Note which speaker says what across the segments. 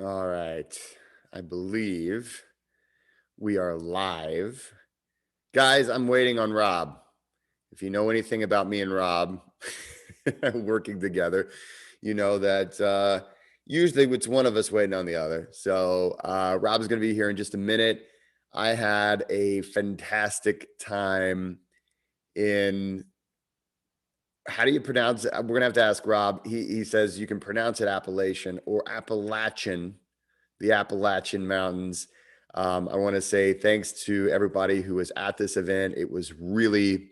Speaker 1: All right. I believe we are live. Guys, I'm waiting on Rob. If you know anything about me and Rob working together, you know that usually it's one of us waiting on the other. So Rob's going to be here in just a minute. I had a fantastic time in, how do you pronounce it? We're going to have to ask Rob. He says you can pronounce it Appalachian or Appalachian, the Appalachian Mountains. I want to say thanks to everybody who was at this event. It was really,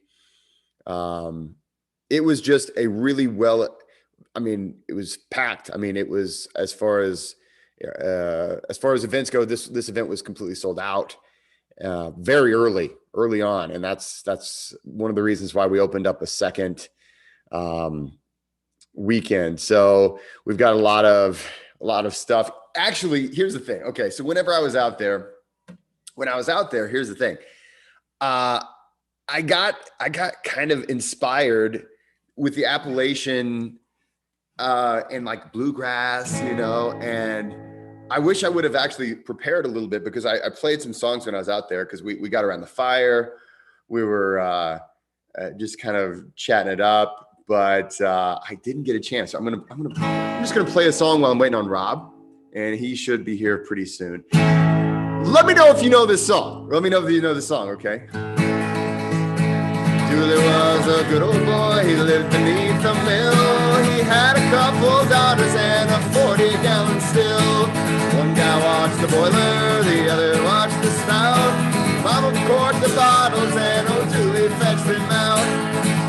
Speaker 1: it was just a really it was packed. It was, as far as events go, this event was completely sold out very early on, and that's one of the reasons why we opened up a second weekend. So we've got a lot of stuff. Actually, here's the thing. Okay, so when I was out there, here's the thing. I got kind of inspired with the Appalachian and like bluegrass, and I wish I would have actually prepared a little bit, because I played some songs when I was out there, because we got around the fire. We were just kind of chatting it up, but I didn't get a chance. So I'm just gonna play a song while I'm waiting on Rob, and he should be here pretty soon. Let me know if you know this song. Let me know if you know this song, okay? Julie was a good old boy. He lived beneath the mill. He had a couple daughters and a 40-gallon still. One guy watched the boiler, the other watched the spout. Mama corked the bottles and old Julie fetched them out.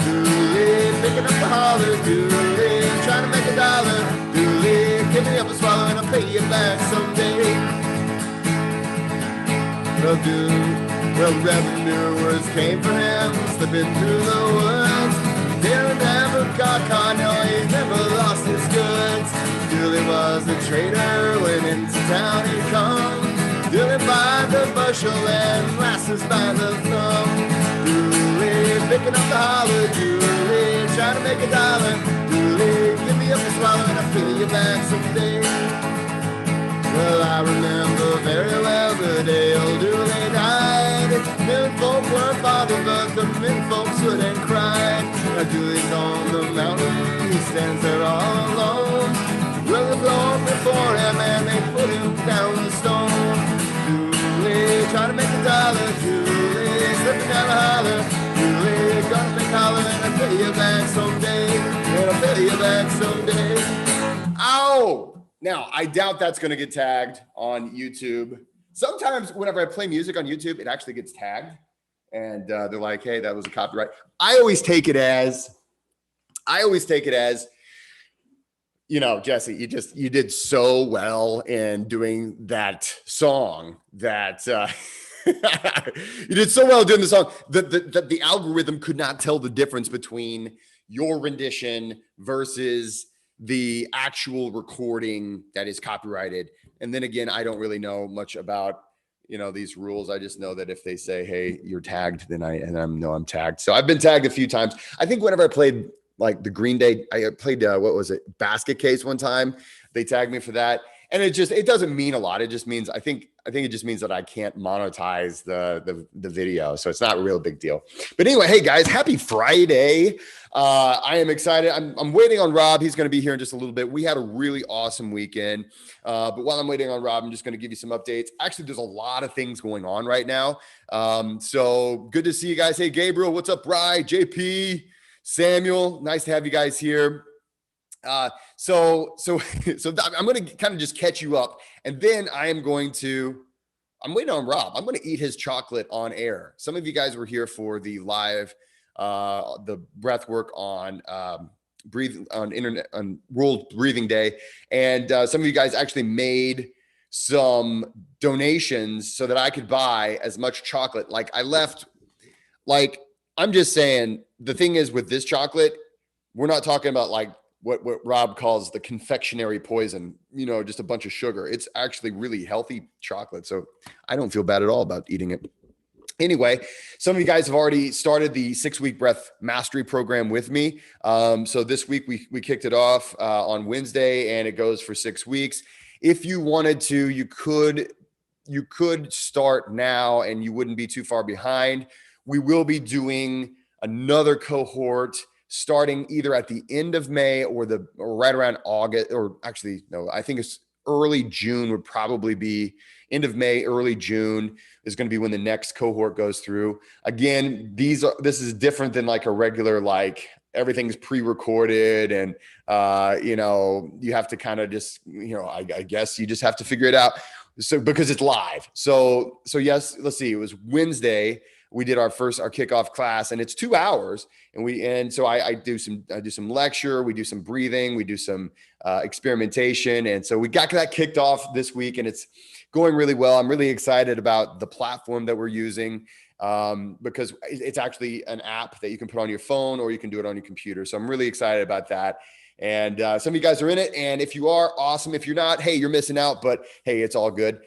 Speaker 1: Julie picking up the holler, Julie trying to make a dollar. Julie, give me up a swallow and I'll pay you back someday. Well, revenuers came for him, slipping through the woods. He never got caught, no, he never lost his goods. Julie was a trader, when into town he come. Julie by the bushel and lasses by the thumb. Julie picking up the holler, Julie trying to make a dollar. Julie, give me up a swallow and I'll pay you back someday. Well, I remember very well the day old Julie died. Men folk weren't bothered, but the men folks stood and cried. Now Julie's on the mountain, he stands there all alone. Well, they blow up before him and they put him down the stone. Julie, trying to make a dollar. Julie, slipping down the holler. Julie, gonna make holler and I'll pay you back someday. And I'll pay you back someday. Ow! Now, I doubt that's going to get tagged on YouTube. Sometimes whenever I play music on YouTube, it actually gets tagged. And they're like, hey, that was a copyright. I always take it as, Jesse, you did so well in doing that song that you did so well doing the song that the algorithm could not tell the difference between your rendition versus the actual recording that is copyrighted. And then again, I don't really know much about, these rules. I just know that if they say, hey, you're tagged, then I know I'm tagged. So I've been tagged a few times. I think whenever I played like the Green Day, I played, Basket Case one time. They tagged me for that. And it doesn't mean a lot. It just means, I think it just means that I can't monetize the video. So it's not a real big deal. But anyway, hey guys, happy Friday. I am excited. I'm waiting on Rob. He's going to be here in just a little bit. We had a really awesome weekend. But while I'm waiting on Rob, I'm just going to give you some updates. Actually, there's a lot of things going on right now. So good to see you guys. Hey, Gabriel, what's up, Bri, JP, Samuel? Nice to have you guys here. So I'm going to kind of just catch you up, and then I'm waiting on Rob. I'm going to eat his chocolate on air. Some of you guys were here for the live, the breath work on, on World Breathing Day. And some of you guys actually made some donations so that I could buy as much chocolate. I'm just saying, the thing is with this chocolate, we're not talking about like what Rob calls the confectionery poison, just a bunch of sugar. It's actually really healthy chocolate. So I don't feel bad at all about eating it. Anyway, some of you guys have already started the 6-week breath mastery program with me. So this week we kicked it off on Wednesday, and it goes for 6 weeks. if you wanted to, you could start now and you wouldn't be too far behind. We will be doing another cohort starting either at the end of May or right around August, or actually, no, I think it's early June would probably be end of May, early June is going to be when the next cohort goes through. Again, this is different than like a regular, like everything's pre-recorded and, you have to kind of just, I guess you just have to figure it out. So, because it's live. So yes, let's see, it was Wednesday. We did our kickoff class, and it's 2 hours. And so I do some lecture, we do some breathing, we do some experimentation. And so we got that kicked off this week, and it's going really well. I'm really excited about the platform that we're using, because it's actually an app that you can put on your phone or you can do it on your computer. So I'm really excited about that. And some of you guys are in it. And if you are, awesome. If you're not, hey, you're missing out, but hey, it's all good.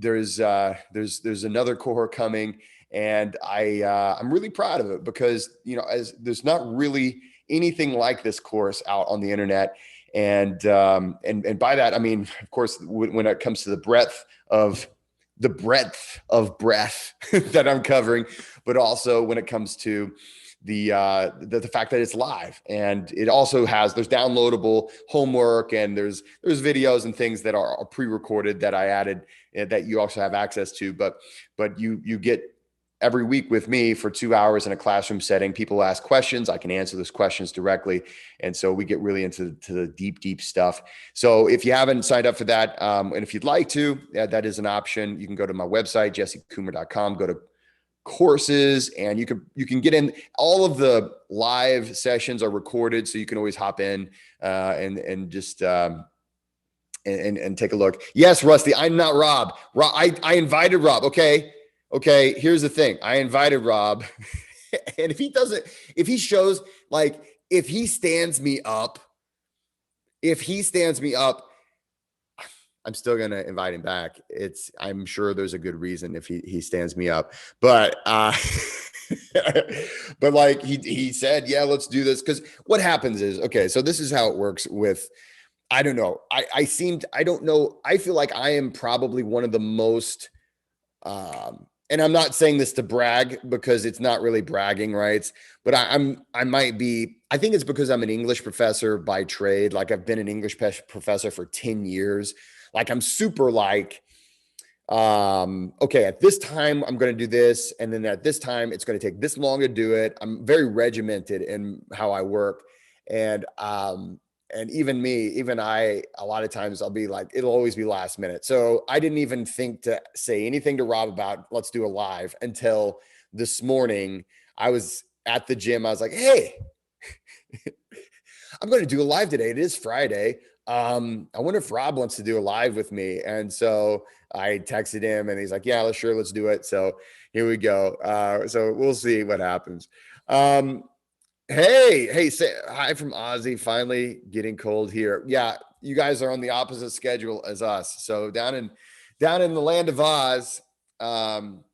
Speaker 1: There's another cohort coming. And I'm really proud of it because, as there's not really anything like this course out on the internet. And by that, I mean, of course, when it comes to the breadth of breath that I'm covering, but also when it comes to the fact that it's live, and it also there's downloadable homework, and there's videos and things that are pre-recorded that I added that you also have access to, but you get every week with me for 2 hours in a classroom setting. People ask questions, I can answer those questions directly. And so we get really into the deep stuff. So if you haven't signed up for that, and if you'd like to, that is an option. You can go to my website, jessecoomer.com, go to courses, and you can get in. All of the live sessions are recorded, so you can always hop in and just and take a look. Yes, Rusty, I'm not Rob. I invited Rob. Okay, here's the thing. I invited Rob, and if he stands me up, I'm still going to invite him back. I'm sure there's a good reason if he stands me up, but but like he said, yeah, let's do this. Cause what happens is, okay, so this is how it works with, I don't know. I don't know. I feel like I am probably one of the most, and I'm not saying this to brag because it's not really bragging, right? But I think it's because I'm an English professor by trade. Like I've been an English professor for 10 years. Like I'm super okay, at this time, I'm going to do this. And then at this time, it's going to take this long to do it. I'm very regimented in how I work. And even I, a lot of times I'll be like, it'll always be last minute. So I didn't even think to say anything to Rob about let's do a live until this morning. I was at the gym. I was like, hey, I'm going to do a live today. It is Friday. I wonder if Rob wants to do a live with me. And so I texted him and he's like, yeah, let's do it. So here we go. So we'll see what happens. Hey, say hi from Ozzy. Finally getting cold here. Yeah, you guys are on the opposite schedule as us. So down in the land of Oz, and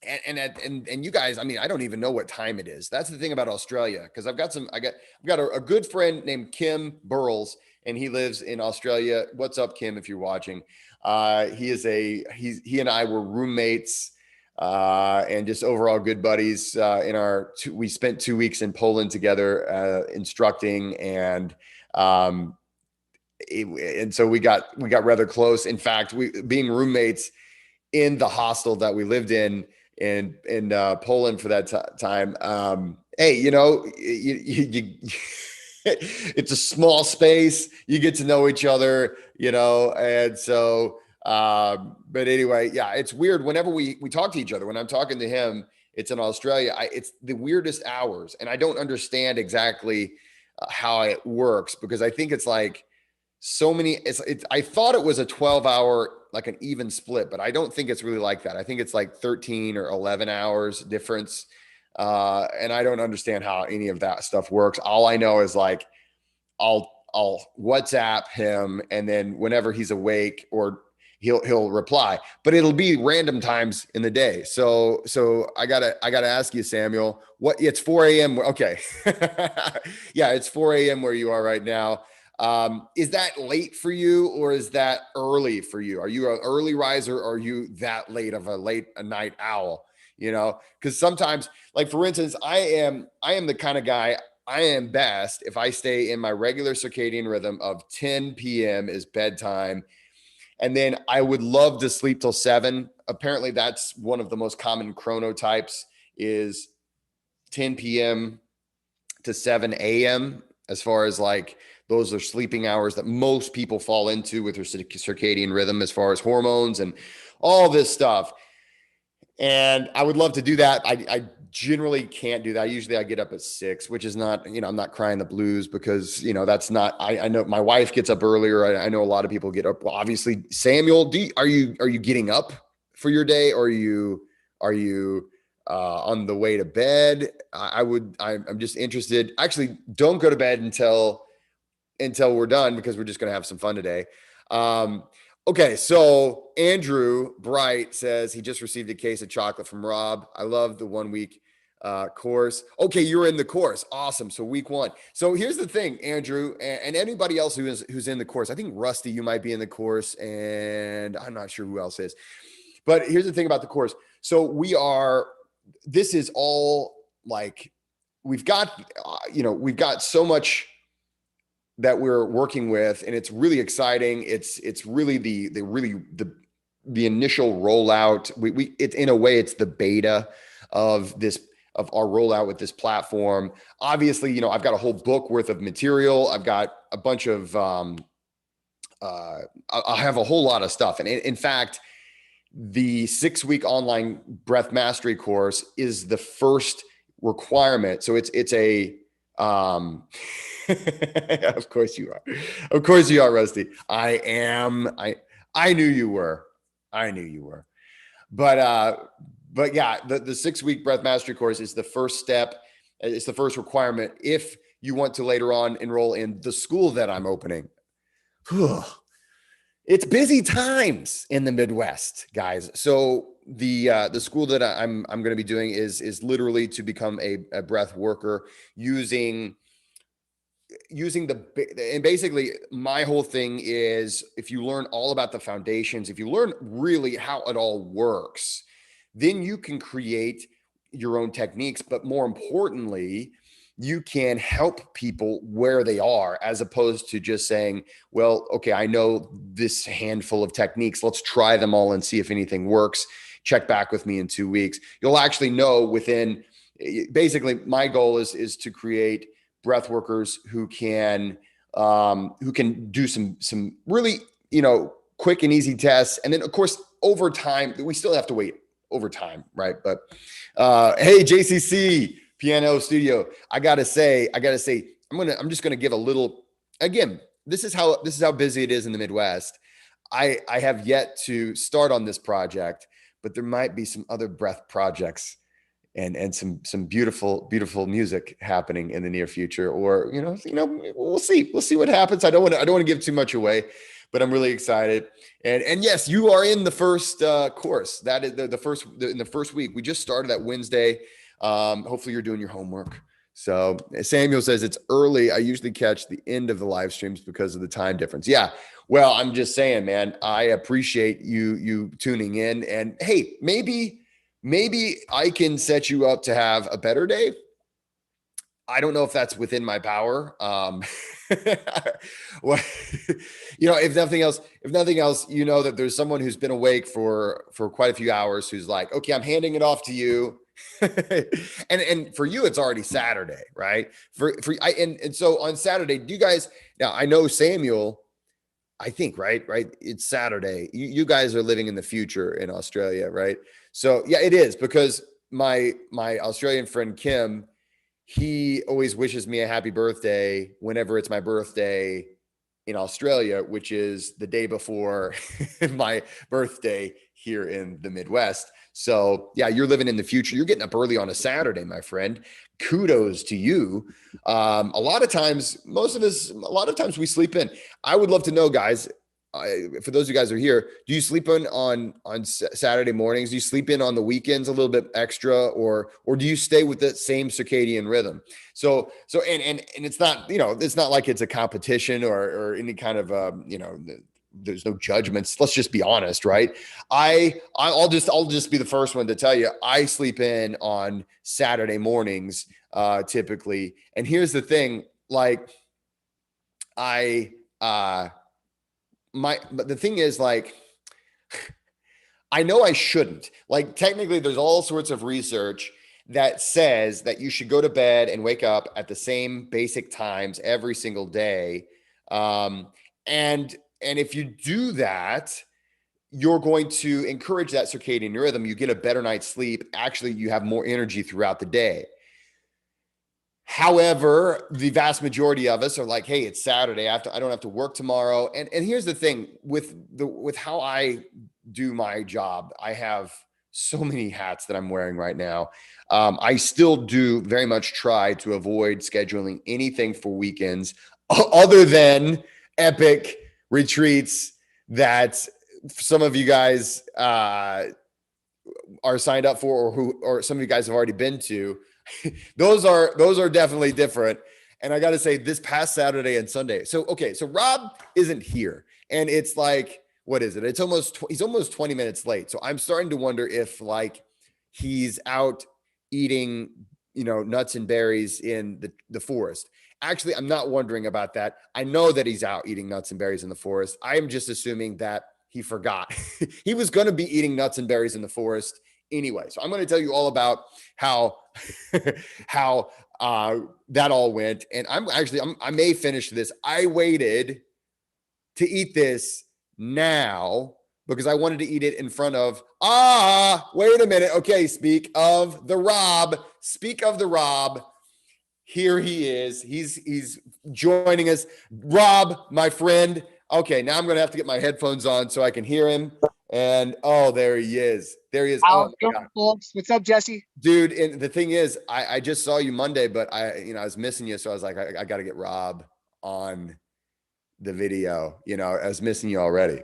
Speaker 1: you guys, I mean, I don't even know what time it is. That's the thing about Australia, because I've got a good friend named Kim Burles, and he lives in Australia. What's up, Kim? If you're watching, he and I were roommates. And just overall good buddies we spent 2 weeks in Poland together, instructing, and so we got rather close. In fact, being roommates in the hostel that we lived in Poland for that time. Hey, you it's a small space. You get to know each other, and so. But anyway, yeah, it's weird whenever we talk to each other. When I'm talking to him, it's in Australia. It's the weirdest hours, and I don't understand exactly how it works, because I think it's like so many. I thought it was a 12-hour, like an even split, but I don't think it's really like that. I think it's like 13 or 11 hours difference, and I don't understand how any of that stuff works. All I know is like I'll WhatsApp him, and then whenever he's awake, or he'll reply, but it'll be random times in the day. So I gotta ask you, Samuel, it's 4 a.m. Okay. Yeah, it's 4 a.m. where you are right now. Is that late for you or is that early for you? Are you an early riser or are you that late of a night owl? You know, because sometimes, like for instance, I am the kind of guy, I am best if I stay in my regular circadian rhythm of 10 p.m. is bedtime. And then I would love to sleep till 7. Apparently that's one of the most common chronotypes is 10 p.m. to 7 a.m. as far as like those are sleeping hours that most people fall into with their circadian rhythm as far as hormones and all this stuff. And I would love to do that. I generally can't do that. Usually I get up at 6, which is not, I'm not crying the blues because, that's not, I know my wife gets up earlier. I know a lot of people get up. Well, obviously, Samuel, are you getting up for your day or are you on the way to bed? I'm just interested. Actually, don't go to bed until we're done because we're just going to have some fun today. Okay, so Andrew Bright says he just received a case of chocolate from Rob. I love the 1 week course. Okay, you're in the course. Awesome. So week 1. So here's the thing, Andrew, and anybody else who's in the course. I think Rusty, you might be in the course, and I'm not sure who else is. But here's the thing about the course. So this is all like we've got so much that we're working with, and it's really exciting. It's really the initial rollout. It's in a way, it's the beta of our rollout with this platform. Obviously, I've got a whole book worth of material. I've got a bunch of, I have a whole lot of stuff. And in fact, the 6-week online breath mastery course is the first requirement. So it's a, of course you are. Of course you are, Rusty. I knew you were. But yeah, the 6-week breath mastery course is the first step. It's the first requirement if you want to later on enroll in the school that I'm opening. It's busy times in the Midwest, guys. So the school that I'm going to be doing is literally to become a breath worker using and basically my whole thing is if you learn all about the foundations, if you learn really how it all works, then you can create your own techniques. But more importantly, you can help people where they are, as opposed to just saying, well, okay, I know this handful of techniques. Let's try them all and see if anything works. Check back with me in 2 weeks. You'll actually know within, basically my goal is to create breath workers who can do some really, quick and easy tests. And then of course, over time, we still have to wait over time. Right. But, hey, JCC Piano Studio, I gotta say, I'm just going to give a little, again, this is how busy it is in the Midwest. I have yet to start on this project, but there might be some other breath projects and some beautiful music happening in the near future, or we'll see what happens. I don't want to give too much away, but I'm really excited. And yes, you are in the first course. That is in the first week. We just started that Wednesday. Hopefully you're doing your homework. So Samuel says it's early. I usually catch the end of the live streams because of the time difference. Yeah. Well, I'm just saying, man, I appreciate you tuning in, and hey, maybe I can set you up to have a better day. I don't know if that's within my power. Well, if nothing else, that there's someone who's been awake for quite a few hours who's like, okay, I'm handing it off to you. and for you, it's already Saturday, right? And so on Saturday, do you guys, now I know Samuel, I think, right? It's Saturday. You guys are living in the future in Australia, right? So yeah, it is, because my Australian friend, Kim, he always wishes me a happy birthday whenever it's my birthday in Australia, which is the day before my birthday here in the Midwest. So yeah, you're living in the future. You're getting up early on a Saturday, my friend. Kudos to you. A lot of times we sleep in. I would love to know, guys, for those of you guys who are here, do you sleep in on Saturday mornings? Do you sleep in on the weekends a little bit extra, or do you stay with the same circadian rhythm? So and it's not, you know, it's not like it's a competition or any kind of you know, there's no judgments. Let's just be honest, right? I'll just be the first one to tell you, I sleep in on Saturday mornings typically. And here's the thing, like but the thing is, like, I know I shouldn't. Like, technically, there's all sorts of research that says that you should go to bed and wake up at the same basic times every single day. And if you do that, you're going to encourage that circadian rhythm. You get a better night's sleep. Actually, you have more energy throughout the day. However, the vast majority of us are like, hey, it's Saturday. I don't have to work tomorrow. And here's the thing with how I do my job. I have so many hats that I'm wearing right now. I still do very much try to avoid scheduling anything for weekends other than epic retreats that some of you guys are signed up for, or some of you guys have already been to. Those are definitely different. And I got to say, this past Saturday and Sunday. So, okay. So Rob isn't here, and it's like, what is it? He's almost 20 minutes late. So I'm starting to wonder if, like, he's out eating, you know, nuts and berries in the forest. Actually, I'm not wondering about that. I know that he's out eating nuts and berries in the forest. I'm just assuming that he forgot. He was going to be eating nuts and berries in the forest anyway. So I'm going to tell you all about how that all went. And I may finish this. I waited to eat this now because I wanted to eat it in front of, wait a minute. Okay. Speak of the Rob, here he is. He's joining us. Rob, my friend. Okay. Now I'm going to have to get my headphones on so I can hear him. And there he is. Oh my God.
Speaker 2: What's up, Jesse?
Speaker 1: Dude, and the thing is, I just saw you Monday, but I was missing you. So I was like, I got to get Rob on the video. You know, I was missing you already.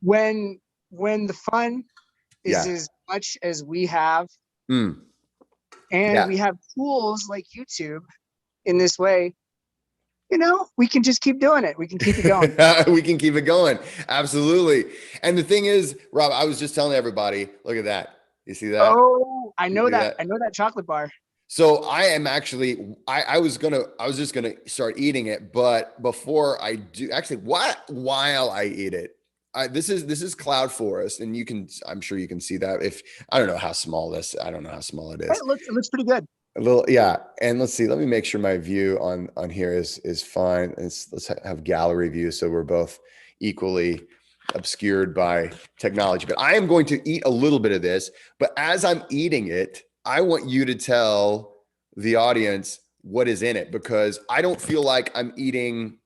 Speaker 2: When the fun is as much as we have, and we have tools like YouTube in this way, you know, we can just keep doing it. We can keep it going.
Speaker 1: We can keep it going. Absolutely. And the thing is, Rob, I was just telling everybody, look at that. You see that?
Speaker 2: Oh, I know that. I know that chocolate bar.
Speaker 1: So I am actually, I was just going to start eating it, but before I do, actually, while I eat it, this is Cloud Forest, and I'm sure you can see that. I don't know how small it is.
Speaker 2: It looks pretty good.
Speaker 1: A little, yeah. And let's see, let me make sure my view on here is fine. Let's have gallery view, so we're both equally obscured by technology. But I am going to eat a little bit of this, but as I'm eating it, I want you to tell the audience what is in it, because I don't feel like I'm eating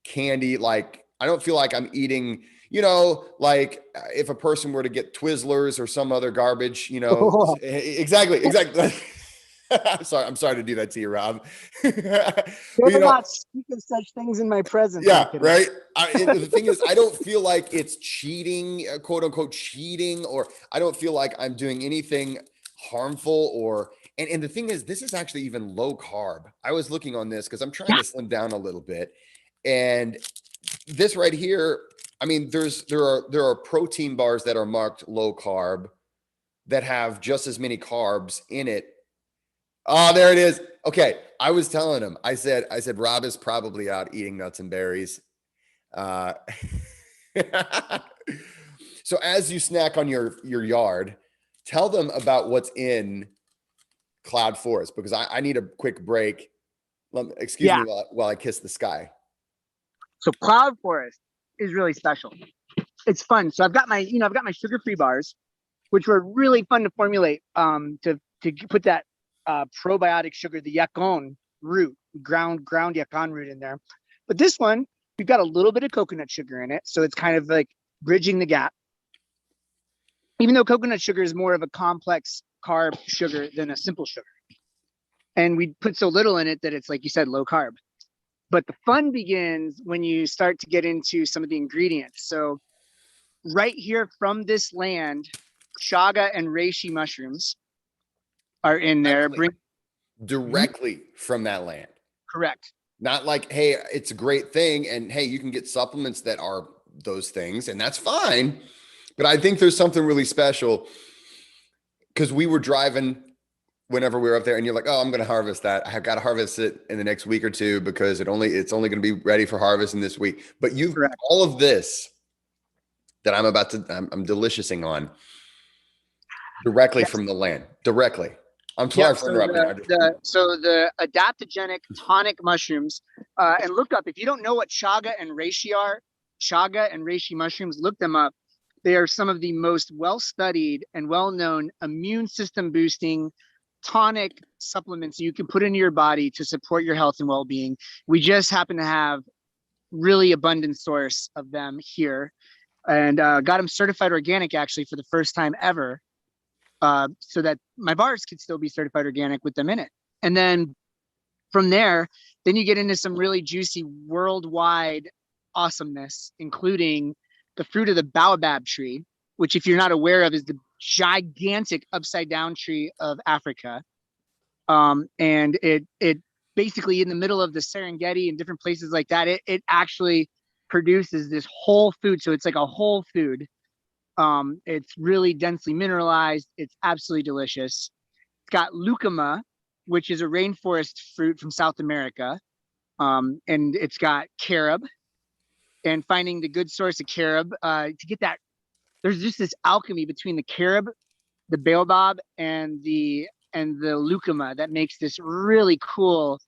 Speaker 1: candy. Like, I don't feel like I'm eating, you know, like if a person were to get Twizzlers or some other garbage, you know. Exactly. I'm sorry to do that to you, Rob.
Speaker 2: You're not speaking such things in my presence.
Speaker 1: Yeah, right. The thing is, I don't feel like it's cheating, quote unquote cheating, or I don't feel like I'm doing anything harmful and the thing is, this is actually even low carb. I was looking on this because I'm trying to slim down a little bit, and this right here, I mean, there are protein bars that are marked low carb that have just as many carbs in it. Oh, there it is. Okay. I was telling him, I said, Rob is probably out eating nuts and berries. So as you snack on your yard, tell them about what's in Cloud Forest, because I need a quick break. Excuse me while I kiss the sky.
Speaker 2: So Cloud Forest is really special. It's fun. So I've got my sugar-free bars, which were really fun to formulate, to put that probiotic sugar, the yacon root, ground yacon root in there. But this one, we've got a little bit of coconut sugar in it. So it's kind of like bridging the gap. Even though coconut sugar is more of a complex carb sugar than a simple sugar. And we put so little in it that it's, like you said, low carb. But the fun begins when you start to get into some of the ingredients. So right here from this land, chaga and reishi mushrooms are in there.
Speaker 1: Directly from that land.
Speaker 2: Correct.
Speaker 1: Not like, hey, it's a great thing, and hey, you can get supplements that are those things, and that's fine. But I think there's something really special because we were driving whenever we were up there, and you're like, oh, I'm going to harvest that. I have got to harvest it in the next week or two because it's only going to be ready for harvest in this week. But
Speaker 2: Correct.
Speaker 1: all of this that I'm deliciousing on directly from the land, directly. I'm sorry for interrupting.
Speaker 2: So the adaptogenic tonic mushrooms, and look up, if you don't know what chaga and reishi are, chaga and reishi mushrooms, look them up. They are some of the most well-studied and well-known immune system boosting tonic supplements you can put into your body to support your health and well-being. We just happen to have really abundant source of them here, and got them certified organic actually for the first time ever. So that my bars could still be certified organic with them in it. And then from there, then you get into some really juicy worldwide awesomeness, including the fruit of the baobab tree, which if you're not aware of is the gigantic upside down tree of Africa. And it basically in the middle of the Serengeti and different places like that, it actually produces this whole food. So it's like a whole food. It's really densely mineralized. It's absolutely delicious. It's got lucuma, which is a rainforest fruit from South America. And it's got carob, and finding the good source of carob, to get that, there's just this alchemy between the carob, the baobab, and the lucuma that makes this really cool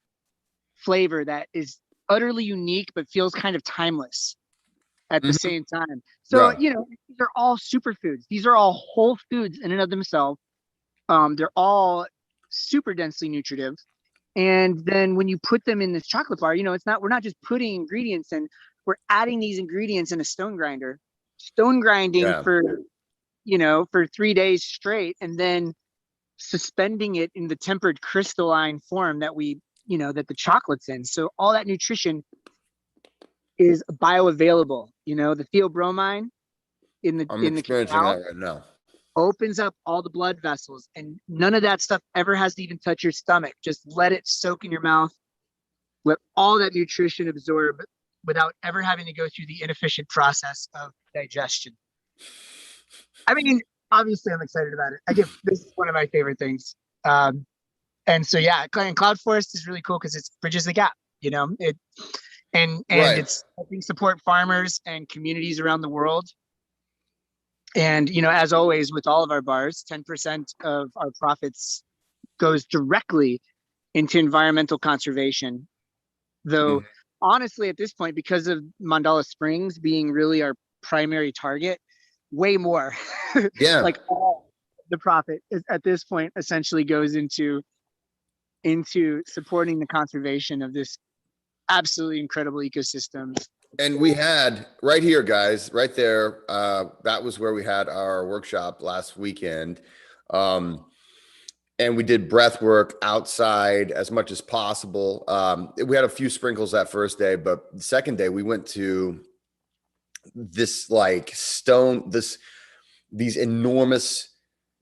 Speaker 2: flavor that is utterly unique, but feels kind of timeless at the same time. So, these are all superfoods. These are all whole foods in and of themselves. They're all super densely nutritive. And then when you put them in this chocolate bar, we're not just putting ingredients in, we're adding these ingredients in a stone grinding for 3 days straight, and then suspending it in the tempered crystalline form that that the chocolate's in. So all that nutrition is bioavailable. The theobromine in the
Speaker 1: experiencing
Speaker 2: cacao
Speaker 1: that right now.
Speaker 2: Opens up all the blood vessels, and none of that stuff ever has to even touch your stomach. Just let it soak in your mouth, let all that nutrition absorb without ever having to go through the inefficient process of digestion. I mean, obviously I'm excited about it. This is one of my favorite things. And so, yeah, and Cloud Forest is really cool because it bridges the gap, it's helping support farmers and communities around the world. And, as always, with all of our bars, 10% of our profits goes directly into environmental conservation. Though, honestly, at this point, because of Mandala Springs being really our primary target, way more.
Speaker 1: Yeah.
Speaker 2: Like all the profit is at this point essentially goes into supporting the conservation of this absolutely incredible ecosystem.
Speaker 1: And we had right here, guys, right there. That was where we had our workshop last weekend. And we did breath work outside as much as possible. We had a few sprinkles that first day, but the second day we went to this these enormous,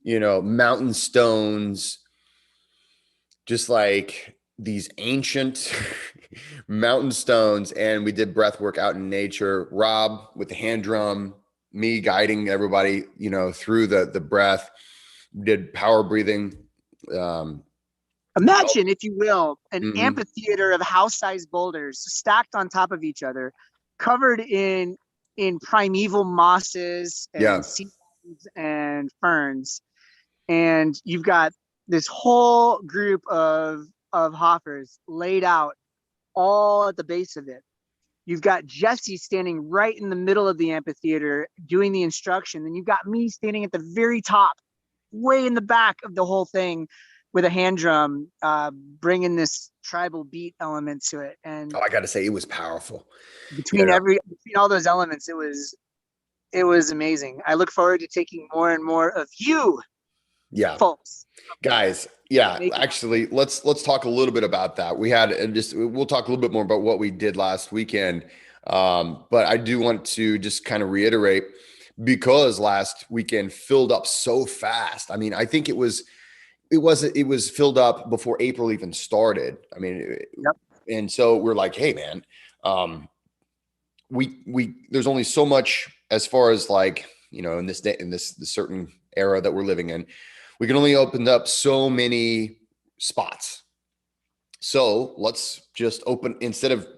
Speaker 1: mountain stones, just like these ancient mountain stones. And we did breath work out in nature. Rob with the hand drum, me guiding everybody, through the breath. We did power breathing.
Speaker 2: Imagine, if you will, an amphitheater of house-sized boulders stacked on top of each other, covered in primeval mosses and seeds and ferns. And you've got this whole group of hoppers laid out all at the base of it. You've got Jesse standing right in the middle of the amphitheater doing the instruction. And you've got me standing at the very top, way in the back of the whole thing with a hand drum, bringing this tribal beat element to it. And
Speaker 1: I got to say, it was powerful.
Speaker 2: Between all those elements, it was amazing. I look forward to taking more and more of you
Speaker 1: Yeah.
Speaker 2: Folks.
Speaker 1: Guys, yeah,
Speaker 2: Make it
Speaker 1: actually, let's talk a little bit about that. We had, and just we'll talk a little bit more about what we did last weekend. But I do want to just kind of reiterate, because last weekend filled up so fast. I mean, I think it was filled up before April even started. I mean,
Speaker 2: Yep.
Speaker 1: and so we're like, hey man, um, we there's only so much, as far as like, in this day, in this certain era that we're living in, we can only open up so many spots. So let's just open, instead of,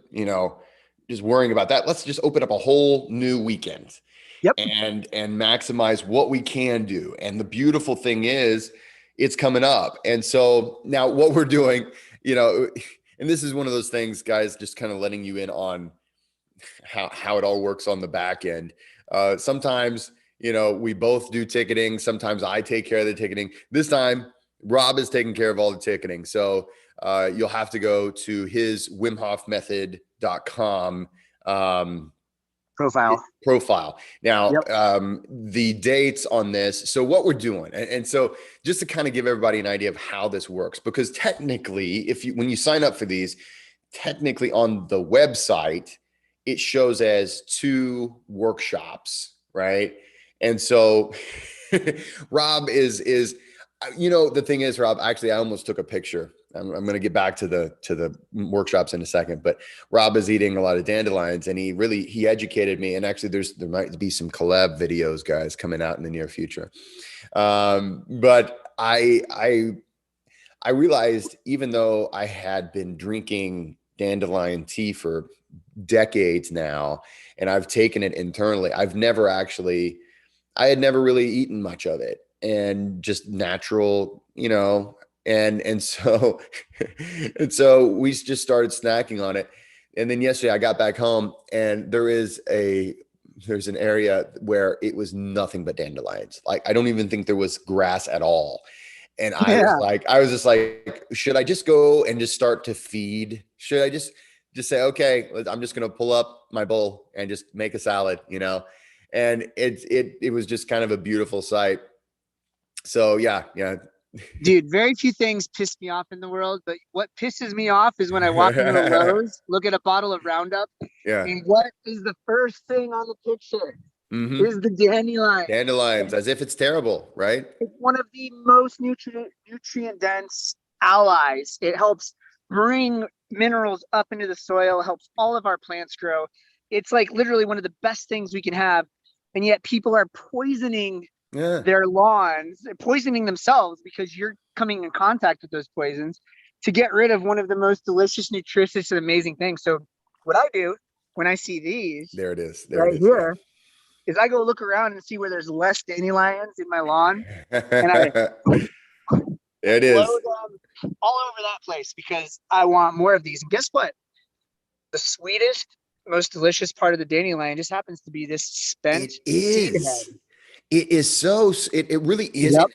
Speaker 1: just worrying about that, let's just open up a whole new weekend
Speaker 2: Yep.
Speaker 1: and maximize what we can do. And the beautiful thing is, it's coming up. And so now what we're doing, and this is one of those things, guys, just kind of letting you in on how it all works on the back end. Sometimes, we both do ticketing. Sometimes I take care of the ticketing. This time, Rob is taking care of all the ticketing. So you'll have to go to his wimhofmethod.com profile. Now,
Speaker 2: Yep.
Speaker 1: the dates on this. So what we're doing, and so just to kind of give everybody an idea of how this works, because technically, when you sign up for these, technically on the website, it shows as 2 workshops, right? And so Rob is the thing is, Rob, actually, I almost took a picture. I'm going to get back to the workshops in a second, but Rob is eating a lot of dandelions, and he educated me. And actually, there might be some collab videos, guys, coming out in the near future. But I realized, even though I had been drinking dandelion tea for decades now, and I've taken it internally, I had never really eaten much of it, and just natural, and so and so we just started snacking on it. And then yesterday I got back home, and there's an area where it was nothing but dandelions. Like, I don't even think there was grass at all. And
Speaker 2: Yeah.
Speaker 1: I was just like, should I just go and just start to feed? Should I just say, okay, I'm just going to pull up my bowl and just make a salad, And it was just kind of a beautiful sight. So yeah.
Speaker 2: Dude, very few things piss me off in the world, but what pisses me off is when I walk into a Lowe's, look at a bottle of Roundup,
Speaker 1: Yeah.
Speaker 2: and what is the first thing on the picture?
Speaker 1: Mm-hmm.
Speaker 2: Is the dandelion.
Speaker 1: Dandelions, as if it's terrible, right?
Speaker 2: It's one of the most nutrient dense allies. It helps bring minerals up into the soil, helps all of our plants grow. It's like literally one of the best things we can have. And yet people are poisoning
Speaker 1: Yeah.
Speaker 2: their lawns, poisoning themselves because you're coming in contact with those poisons to get rid of one of the most delicious, nutritious, and amazing things. So what I do when I see these
Speaker 1: There it is.
Speaker 2: right here is I go look around and see where there's less dandelions in my lawn, and I
Speaker 1: It
Speaker 2: blow
Speaker 1: is.
Speaker 2: them all over that place because I want more of these. And guess what? The sweetest, most delicious part of the dandelion just happens to be this spent
Speaker 1: It
Speaker 2: seed head.
Speaker 1: is. It is so. It really is
Speaker 2: Yep.
Speaker 1: a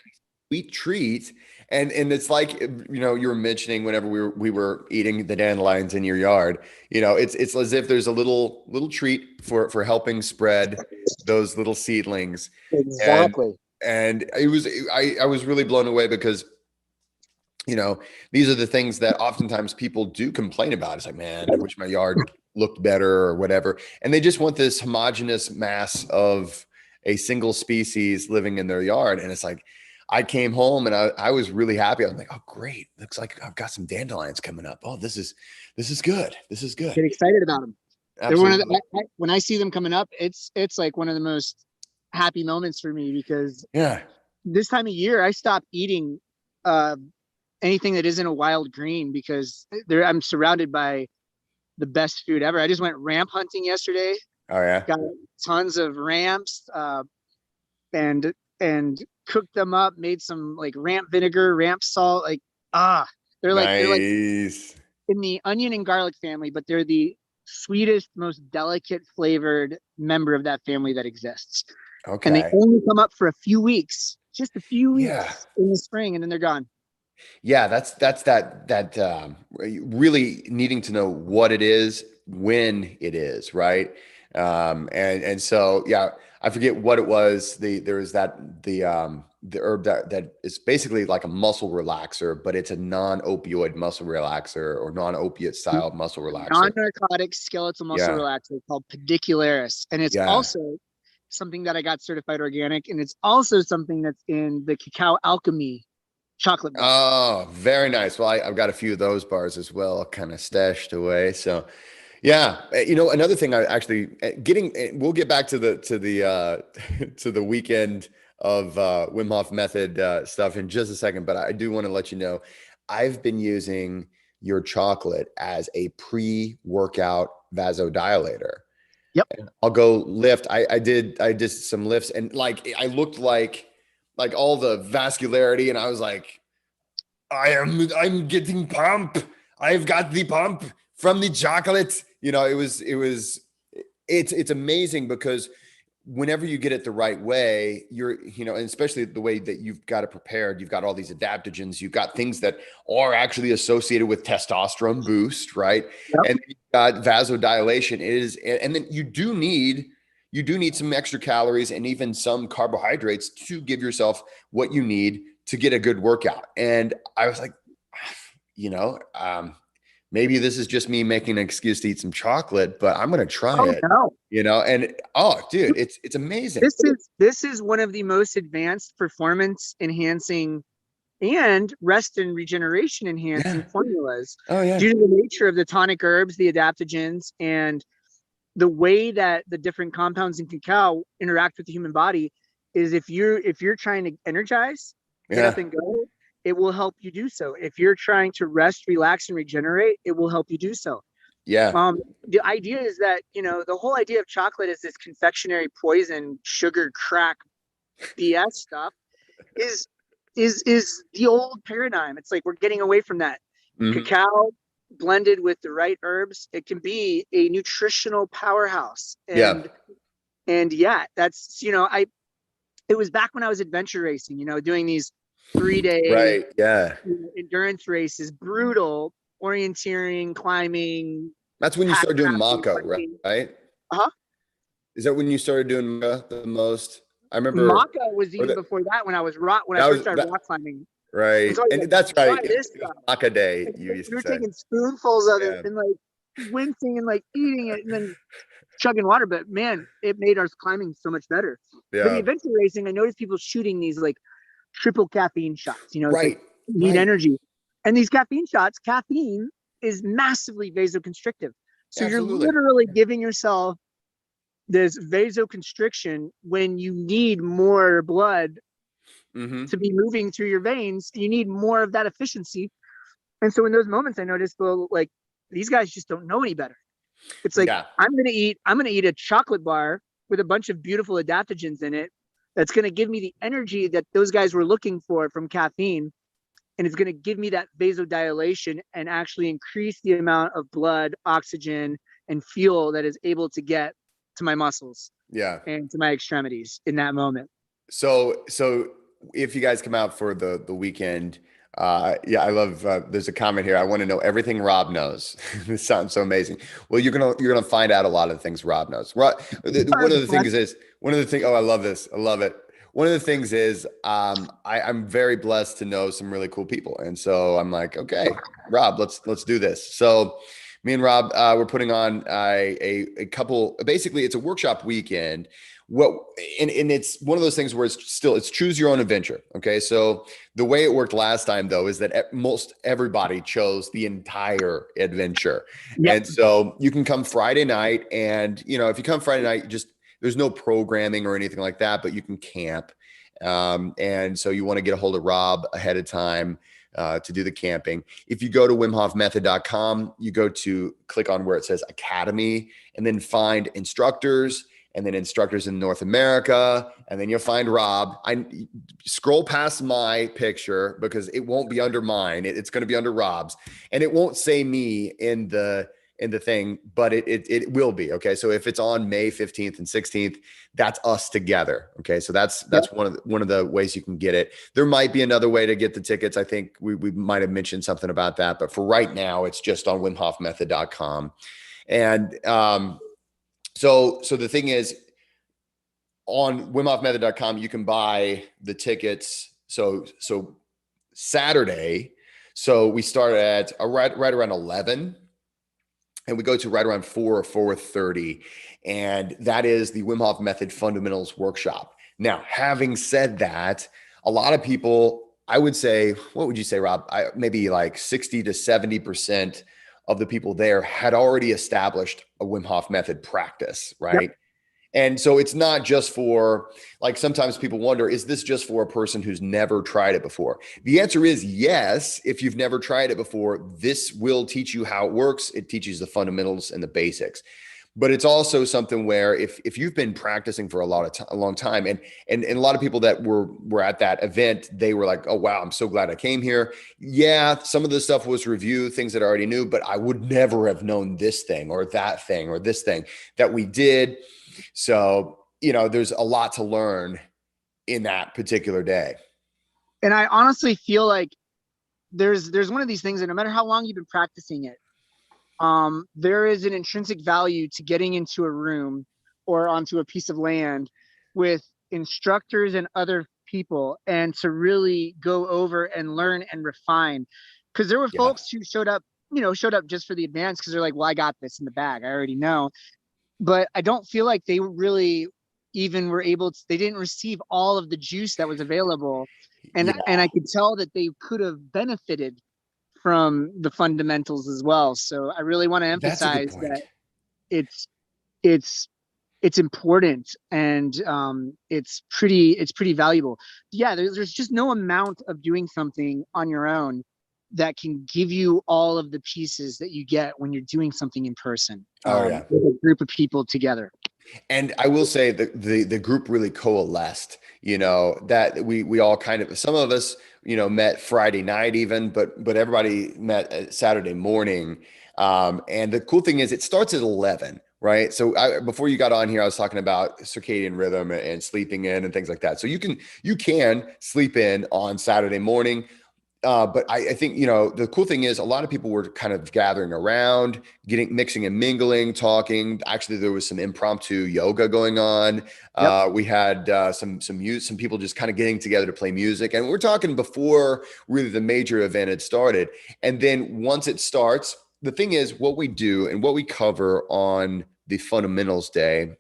Speaker 1: sweet treat. And it's like, you were mentioning whenever we were eating the dandelions in your yard. It's as if there's a little treat for helping spread those little seedlings.
Speaker 2: Exactly.
Speaker 1: And I was really blown away, because these are the things that oftentimes people do complain about. It's like, man, I wish my yard looked better or whatever. And they just want this homogeneous mass of a single species living in their yard. And it's like, I came home and I was really happy. I was like, oh, great. Looks like I've got some dandelions coming up. Oh, this is good. This is good.
Speaker 2: Get excited about them. They're one of
Speaker 1: Absolutely.
Speaker 2: when I see them coming up, it's like one of the most happy moments for me, because
Speaker 1: Yeah.
Speaker 2: this time of year I stop eating anything that isn't a wild green, because I'm surrounded by the best food ever. I just went ramp hunting yesterday.
Speaker 1: Oh yeah.
Speaker 2: Got tons of ramps, and cooked them up, made some like ramp vinegar, ramp salt. Like, they're like
Speaker 1: Nice.
Speaker 2: in the onion and garlic family, but they're the sweetest, most delicate flavored member of that family that exists. And they
Speaker 1: Okay.
Speaker 2: only come up for a few weeks, just a few
Speaker 1: Yeah.
Speaker 2: weeks in the spring, and then they're gone.
Speaker 1: Yeah, that's that really needing to know what it is, when it is, right? And so, yeah, I forget what it was. There was the herb that is basically like a muscle relaxer, but it's a non-opioid muscle relaxer or non-opiate style muscle relaxer.
Speaker 2: Non-narcotic skeletal muscle
Speaker 1: Yeah.
Speaker 2: relaxer called pedicularis. And it's
Speaker 1: Yeah.
Speaker 2: also something that I got certified organic. And it's also something that's in the Cacao Alchemy chocolate bar.
Speaker 1: Oh, very nice. Well, I've got a few of those bars as well, kind of stashed away. So, yeah, another thing I actually we'll get back to the to the weekend of Wim Hof method stuff in just a second, but I do want to let you know I've been using your chocolate as a pre-workout vasodilator.
Speaker 2: Yep.
Speaker 1: I'll go lift. I did some lifts and like I looked like all the vascularity, and I was like, I'm getting pump. I've got the pump from the chocolate. It's amazing because whenever you get it the right way, and especially the way that you've got it prepared, you've got all these adaptogens, you've got things that are actually associated with testosterone boost, right?
Speaker 2: Yep.
Speaker 1: And you've got vasodilation and then you do need some extra calories and even some carbohydrates to give yourself what you need to get a good workout. And I was like, maybe this is just me making an excuse to eat some chocolate, but I'm going to try it,
Speaker 2: no.
Speaker 1: and dude, it's amazing.
Speaker 2: This is one of the most advanced performance enhancing and rest and regeneration enhancing formulas.
Speaker 1: Oh yeah.
Speaker 2: Due to the nature of the tonic herbs, the adaptogens, and the way that the different compounds in cacao interact with the human body is if you're trying to energize, get up and go, it will help you do so. If you're trying to rest, relax, and regenerate, it will help you do so.
Speaker 1: Yeah.
Speaker 2: The idea is that, the whole idea of chocolate is this confectionery poison, sugar, crack, BS stuff is the old paradigm. It's like we're getting away from that.
Speaker 1: Mm-hmm.
Speaker 2: Cacao blended with the right herbs, it can be a nutritional powerhouse. And that's, it was back when I was adventure racing, doing these 3-day endurance races, brutal orienteering, climbing.
Speaker 1: That's when you started doing Mako, right?
Speaker 2: Uh-huh.
Speaker 1: Is that when you started doing the most? I remember
Speaker 2: Mako was even before that when I first started rock climbing.
Speaker 1: Right. And that's right. Maka day.
Speaker 2: We were taking spoonfuls of it and like wincing and like eating it and then chugging water. But man, it made our climbing so much better. Yeah. But the adventure racing, I noticed people shooting these like triple caffeine shots, right. Need energy. And these caffeine shots, caffeine is massively vasoconstrictive. So you're literally giving yourself this vasoconstriction when you need more blood to be moving through your veins. You need more of that efficiency. And so in those moments, I noticed, well, like these guys just don't know any better. It's like, I'm going to eat a chocolate bar with a bunch of beautiful adaptogens in it. That's going to give me the energy that those guys were looking for from caffeine. And it's going to give me that vasodilation and actually increase the amount of blood, oxygen, and fuel that is able to get to my muscles. Yeah. And to my extremities in that moment.
Speaker 1: So if you guys come out for the weekend, I love, there's a comment here. I want to know everything Rob knows. This sounds so amazing. Well, you're going to find out a lot of the things Rob knows. One of the things, oh, I love this. I love it. One of the things is, I'm very blessed to know some really cool people. And so I'm like, okay, Rob, let's do this. So me and Rob, we're putting on a couple, basically it's a workshop weekend. And it's one of those things where it's choose your own adventure. Okay. So the way it worked last time though, is that most everybody chose the entire adventure. Yep. And so you can come Friday night and, if you come Friday night, there's no programming or anything like that, but you can camp. And so you want to get a hold of Rob ahead of time to do the camping. If you go to wimhofmethod.com, you go to click on where it says Academy and then find instructors and then instructors in North America. And then you'll find Rob. I scroll past my picture because it won't be under mine. It's going to be under Rob's, and it won't say me in the thing, but it will be. Okay. So if it's on May 15th and 16th, that's us together. Okay. So that's one of the ways you can get it. There might be another way to get the tickets. I think we might've mentioned something about that, but for right now, it's just on wimhofmethod.com. And, So the thing is, on wimhofmethod.com, you can buy the tickets. So Saturday, so we start at right around 11, and we go to right around 4 or 4:30, and that is the Wim Hof Method Fundamentals Workshop. Now, having said that, a lot of people, I would say, what would you say, Rob? Maybe like 60 to 70% of the people there had already established a Wim Hof Method practice,
Speaker 2: Yep.
Speaker 1: right? And so it's not just for, like, sometimes people wonder, is this just for a person who's never tried it before? The answer is yes. If you've never tried it before, this will teach you how it works. It teaches the fundamentals and the basics. But it's also something where if you've been practicing for a long time, and a lot of people that were at that event, they were like, oh wow, I'm so glad I came here. Yeah, some of the stuff was review, things that I already knew, but I would never have known this thing or that thing or this thing that we did. So, there's a lot to learn in that particular day.
Speaker 2: And I honestly feel like there's one of these things that no matter how long you've been practicing it, there is an intrinsic value to getting into a room or onto a piece of land with instructors and other people, and to really go over and learn and refine. Because there were
Speaker 1: Yeah,
Speaker 2: folks who showed up just for the advance because they're like, well, I got this in the bag, I already know. But I don't feel like they really even were able to, they didn't receive all of the juice that was available. And
Speaker 1: yeah,
Speaker 2: I could tell that they could have benefited from the fundamentals as well. So I really want to
Speaker 1: that's a good
Speaker 2: emphasize
Speaker 1: point.
Speaker 2: that it's it's it's important, and it's pretty valuable. Yeah, there's just no amount of doing something on your own that can give you all of the pieces that you get when you're doing something in person,
Speaker 1: Oh yeah.
Speaker 2: with a group of people together.
Speaker 1: And I will say that the group really coalesced, that we all kind of, some of us, met Friday night even, but everybody met Saturday morning. And the cool thing is it starts at 11, right? So before you got on here, I was talking about circadian rhythm and sleeping in and things like that. So you can sleep in on Saturday morning. But I think, the cool thing is a lot of people were kind of gathering around, mixing and mingling, talking. Actually, there was some impromptu yoga going on.
Speaker 2: Yep.
Speaker 1: We had some people just kind of getting together to play music. And we're talking before really the major event had started. And then once it starts, the thing is what we do and what we cover on the fundamentals day,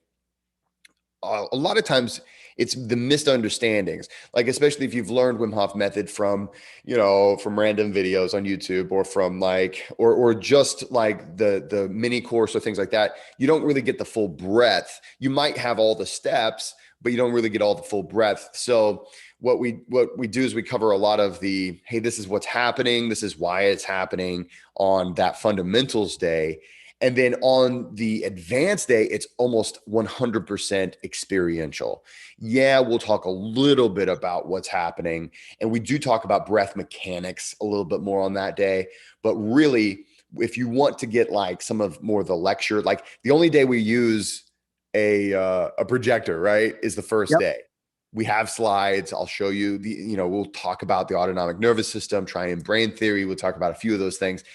Speaker 1: a lot of times it's the misunderstandings, like especially if you've learned Wim Hof method from from random videos on YouTube, or from like or just like the mini course or things like that. You don't really get the full breadth. You might have all the steps, but you don't really get all the full breadth. So what we do is we cover a lot of the, hey, this is what's happening, this is why it's happening on that fundamentals day. And then on the advanced day, it's almost 100% experiential. Yeah, we'll talk a little bit about what's happening. And we do talk about breath mechanics a little bit more on that day. But really, if you want to get like some of more of the lecture, like the only day we use a projector, right, is the first
Speaker 2: Yep.
Speaker 1: day. We have slides. I'll show you we'll talk about the autonomic nervous system, triune brain theory. We'll talk about a few of those things.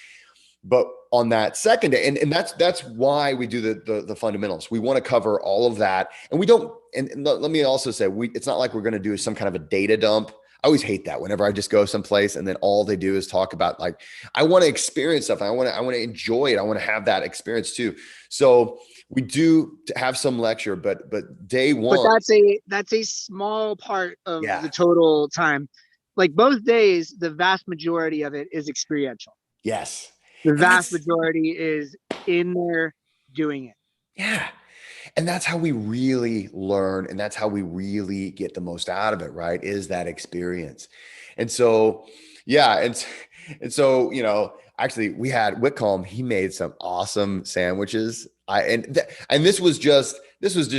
Speaker 1: But on that second day, and that's why we do the fundamentals. We want to cover all of that, and we don't. And let me also say, it's not like we're going to do some kind of a data dump. I always hate that whenever I just go someplace and then all they do is talk about, like, I want to experience stuff. I want to enjoy it. I want to have that experience too. So we do have some lecture, but day
Speaker 2: But
Speaker 1: one,
Speaker 2: that's a small part of
Speaker 1: yeah,
Speaker 2: the total time. Like both days, the vast majority of it is experiential.
Speaker 1: yes,
Speaker 2: The
Speaker 1: and
Speaker 2: vast majority is in there doing it.
Speaker 1: yeah. And that's how we really learn. And that's how we really get the most out of it, right? Is that experience. And so, yeah. And so, actually we had Whitcomb, he made some awesome sandwiches. And this was just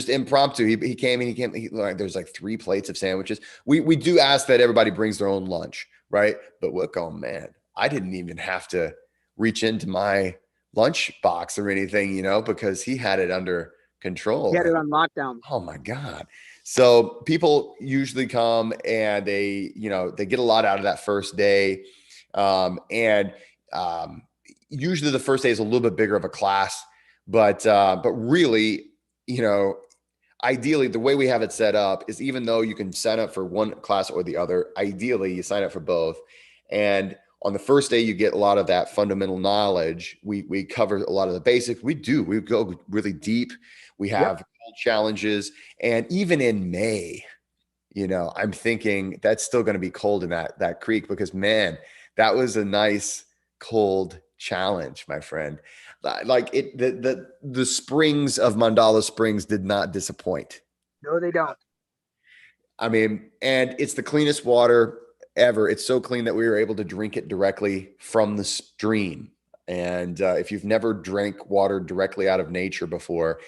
Speaker 1: impromptu. He came and like, there's like 3 plates of sandwiches. We do ask that everybody brings their own lunch, right? But Whitcomb, man, I didn't even have to reach into my lunch box or anything, because he had it under
Speaker 2: He
Speaker 1: control.
Speaker 2: had
Speaker 1: And
Speaker 2: it on lockdown.
Speaker 1: oh my God. So people usually come and they get a lot out of that first day. And usually the first day is a little bit bigger of a class, but really you know, ideally the way we have it set up is, even though you can sign up for one class or the other, ideally you sign up for both. And on the first day, you get a lot of that fundamental knowledge. We cover a lot of the basics. We go really deep. We
Speaker 2: Yep.
Speaker 1: have cold challenges. And even in May, I'm thinking that's still going to be cold in that creek, because man, that was a nice cold challenge, my friend. Like the springs of Mandala Springs did not disappoint.
Speaker 2: No, they don't.
Speaker 1: I mean, and it's the cleanest water ever. It's so clean that we were able to drink it directly from the stream. And if you've never drank water directly out of nature before,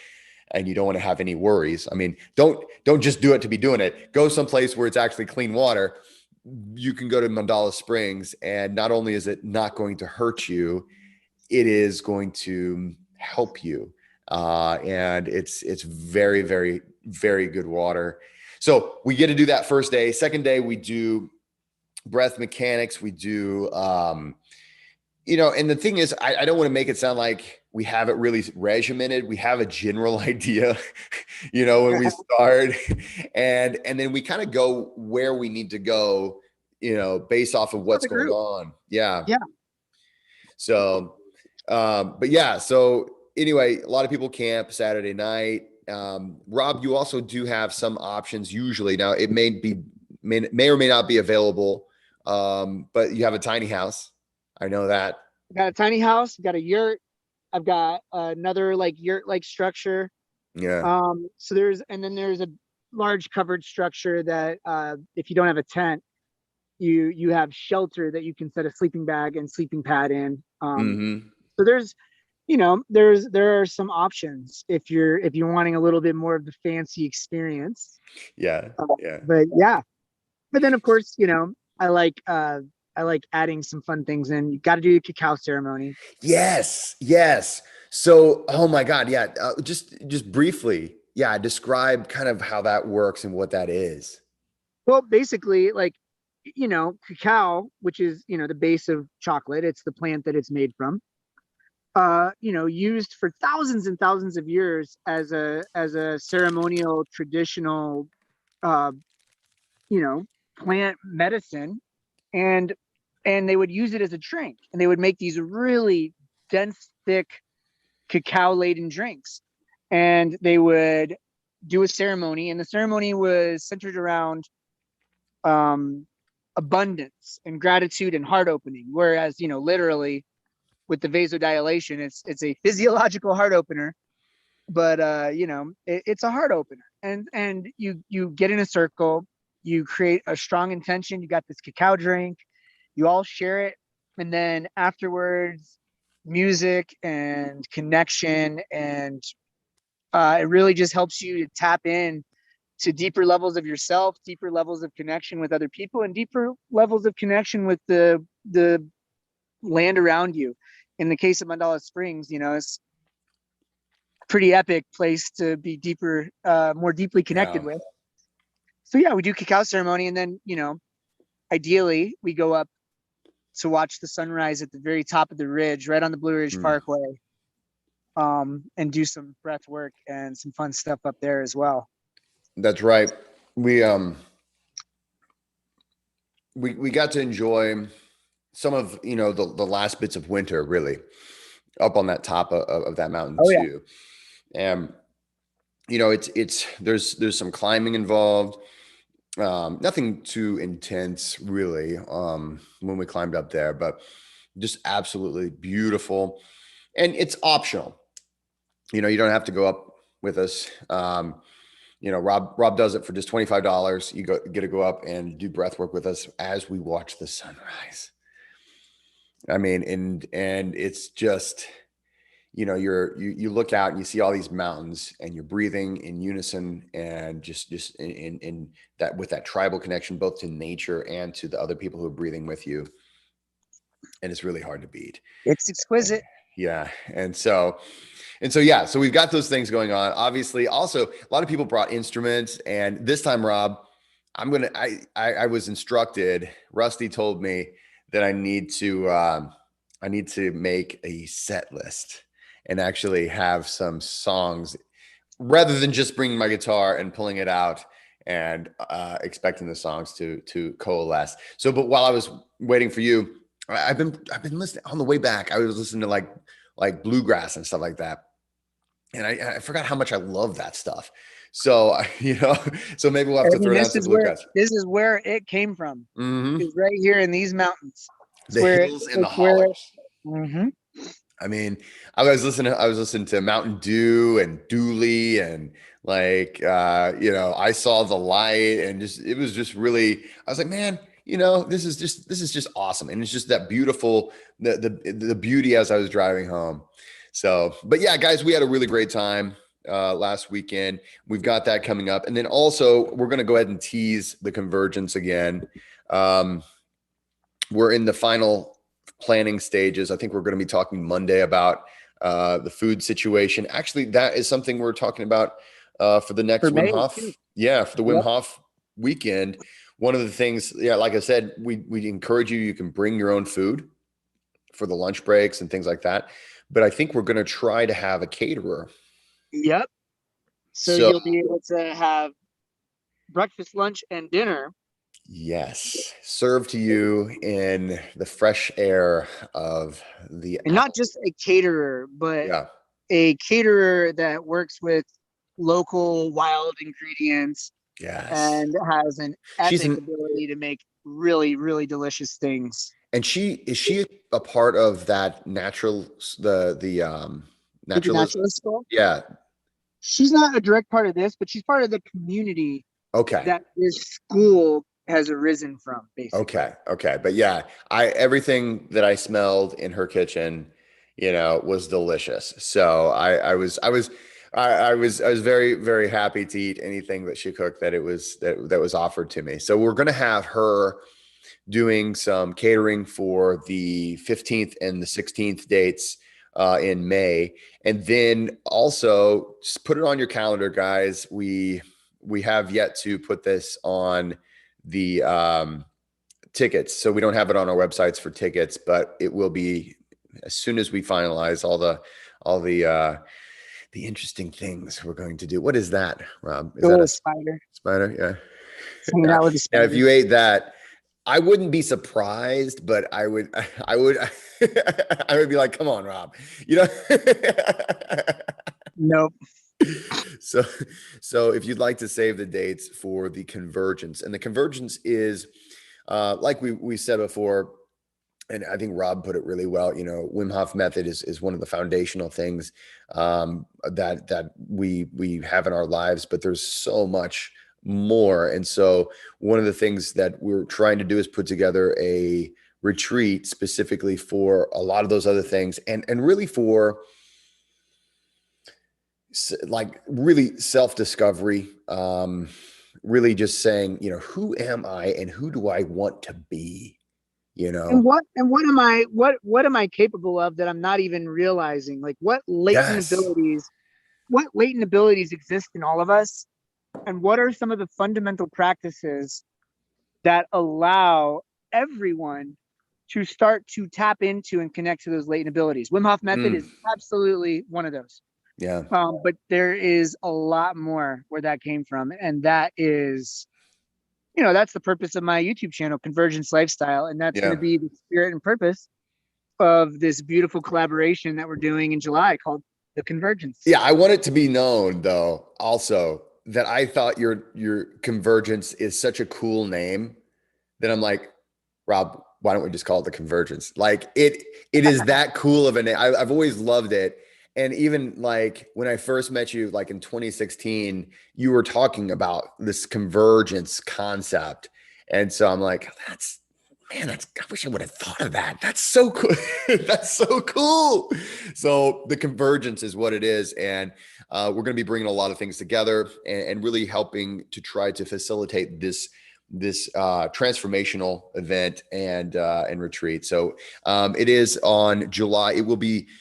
Speaker 1: and you don't want to have any worries, I mean, don't just do it to be doing it. Go someplace where it's actually clean water. You can go to Mandala Springs, and not only is it not going to hurt you, it is going to help you. And it's very, very, very good water. So we get to do that first day. Second day, we do breath mechanics. We do, and the thing is, I don't want to make it sound like we have it really regimented. We have a general idea, when we start, and then we kind of go where we need to go, based off of what's going on. Yeah.
Speaker 2: Yeah.
Speaker 1: So, but yeah, so anyway, a lot of people camp Saturday night. Rob, you also do have some options usually. Now it may or may not be available. But you have a tiny house. I know that.
Speaker 2: I've got a tiny house, I've got a yurt, I've got another like yurt-like structure.
Speaker 1: Yeah.
Speaker 2: So there's a large covered structure that if you don't have a tent, you have shelter that you can set a sleeping bag and sleeping pad in. So there are some options if you're wanting a little bit more of the fancy experience.
Speaker 1: Yeah.
Speaker 2: But yeah, but then of course, I like adding some fun things in. You got to do your cacao ceremony.
Speaker 1: Yes. So, oh my God. Yeah. Just briefly. Yeah. Describe kind of how that works and what that is.
Speaker 2: Well, basically, cacao, which is, the base of chocolate, it's the plant that it's made from, used for thousands and thousands of years as a ceremonial, traditional, uh, plant medicine. And they would use it as a drink, and they would make these really dense, thick, cacao laden drinks, and they would do a ceremony, and the ceremony was centered around abundance and gratitude and heart opening. Whereas, literally with the vasodilation, it's a physiological heart opener, but it's a heart opener. And you get in a circle, you create a strong intention, you got this cacao drink, you all share it, and then afterwards, music and connection, and it really just helps you to tap in to deeper levels of yourself, deeper levels of connection with other people, and deeper levels of connection with the land around you. In the case of Mandala Springs, it's a pretty epic place to be more deeply connected with. So yeah, we do cacao ceremony, and then, ideally we go up to watch the sunrise at the very top of the ridge, right on the Blue Ridge Parkway, and do some breath work and some fun stuff up there as well.
Speaker 1: That's right. We got to enjoy some of, the last bits of winter, really, up on that top of that mountain too. And, there's some climbing involved. Nothing too intense really, when we climbed up there, but just absolutely beautiful. And it's optional. You don't have to go up with us. Rob does it for just $25. You get to go up and do breath work with us as we watch the sunrise. I mean, and it's just, you look out and you see all these mountains, and you're breathing in unison, and just in that, with that tribal connection, both to nature and to the other people who are breathing with you. And it's really hard to beat.
Speaker 2: It's exquisite.
Speaker 1: Yeah. So yeah, so we've got those things going on. Obviously, also a lot of people brought instruments, and this time, Rob, I was instructed. Rusty told me that I need to make a set list and actually have some songs rather than just bringing my guitar and pulling it out and expecting the songs to coalesce. So, but while I was waiting for you, I've been listening on the way back. I was listening to like bluegrass and stuff like that, and I forgot how much I love that stuff. So so maybe we'll have to
Speaker 2: And
Speaker 1: throw down some bluegrass.
Speaker 2: this is where it came from.
Speaker 1: Hmm.
Speaker 2: Is right here in these mountains. It's
Speaker 1: The
Speaker 2: where
Speaker 1: hills and the
Speaker 2: it's where.
Speaker 1: hollers.
Speaker 2: Mhm.
Speaker 1: I mean, I was listening to Mountain Dew and Dooley and I saw the light and just it was just really I was like, man, this is just awesome. And it's just that beautiful the beauty as I was driving home. So, but yeah, guys, we had a really great time last weekend. We've got that coming up. And then also we're going to go ahead and tease the Convergence again. Um, we're in the final planning stages. I think we're going to be talking Monday about the food situation. Actually, that is something we're talking about for the next
Speaker 2: For
Speaker 1: Wim
Speaker 2: May
Speaker 1: Hof.
Speaker 2: too.
Speaker 1: Yeah, for the Wim
Speaker 2: Yep.
Speaker 1: Hof weekend. One of the things, yeah, like I said, we encourage you can bring your own food for the lunch breaks and things like that. But I think we're going to try to have a caterer.
Speaker 2: Yep. So
Speaker 1: So
Speaker 2: you'll be able to have breakfast, lunch, and dinner.
Speaker 1: yes, served to you in the fresh air of the
Speaker 2: And not just a caterer, but
Speaker 1: yeah.
Speaker 2: a caterer that works with local wild ingredients
Speaker 1: Yes.
Speaker 2: and has an
Speaker 1: She's
Speaker 2: epic
Speaker 1: an
Speaker 2: ability to make really, really delicious things.
Speaker 1: And she a part of that
Speaker 2: With the
Speaker 1: naturalist?
Speaker 2: naturalist school,
Speaker 1: Yeah.
Speaker 2: she's not a direct part of this, but she's part of the community
Speaker 1: Okay.
Speaker 2: that this school has arisen from, basically.
Speaker 1: Okay. Okay. But yeah, I everything that I smelled in her kitchen, was delicious. So I was very, very happy to eat anything that she cooked that was offered to me. So we're gonna have her doing some catering for the 15th and the 16th dates in May. And then also just put it on your calendar, guys. We have yet to put this on the tickets. So we don't have it on our websites for tickets, but it will be as soon as we finalize all the interesting things we're going to do. What is that, Rob? Is
Speaker 2: The
Speaker 1: that
Speaker 2: little
Speaker 1: a
Speaker 2: spider.
Speaker 1: spider? Yeah.
Speaker 2: Hanging out with the
Speaker 1: Now, if
Speaker 2: spider.
Speaker 1: you ate that, I wouldn't be surprised, but I would, I would be like, come on, Rob,
Speaker 2: Nope.
Speaker 1: so, so if you'd like to save the dates for the Convergence, and the Convergence is, like we said before, and I think Rob put it really well. Wim Hof method is one of the foundational things that we have in our lives, but there's so much more. And so one of the things that we're trying to do is put together a retreat specifically for a lot of those other things, and really for like really self-discovery, really just saying, who am I and who do I want to be,
Speaker 2: And what am I capable of that I'm not even realizing? Like
Speaker 1: Yes.
Speaker 2: what latent abilities exist in all of us? And what are some of the fundamental practices that allow everyone to start to tap into and connect to those latent abilities? Wim Hof method
Speaker 1: Mm,
Speaker 2: is absolutely one of those.
Speaker 1: yeah.
Speaker 2: But there is a lot more where that came from. And that is, that's the purpose of my YouTube channel, Convergence Lifestyle. And that's going
Speaker 1: Yeah.
Speaker 2: to be the spirit and purpose of this beautiful collaboration that we're doing in July called the Convergence.
Speaker 1: Yeah. I want it to be known though, also that I thought your Convergence is such a cool name that I'm like, Rob, why don't we just call it the Convergence? Like it is that cool of a name. I've always loved it. And even like when I first met you, like in 2016, you were talking about this convergence concept. And so I'm like, I wish I would have thought of that. That's so cool. That's so cool. So the convergence is what it is. And we're going to be bringing a lot of things together and really helping to try to facilitate this transformational event and retreat. So it is on July.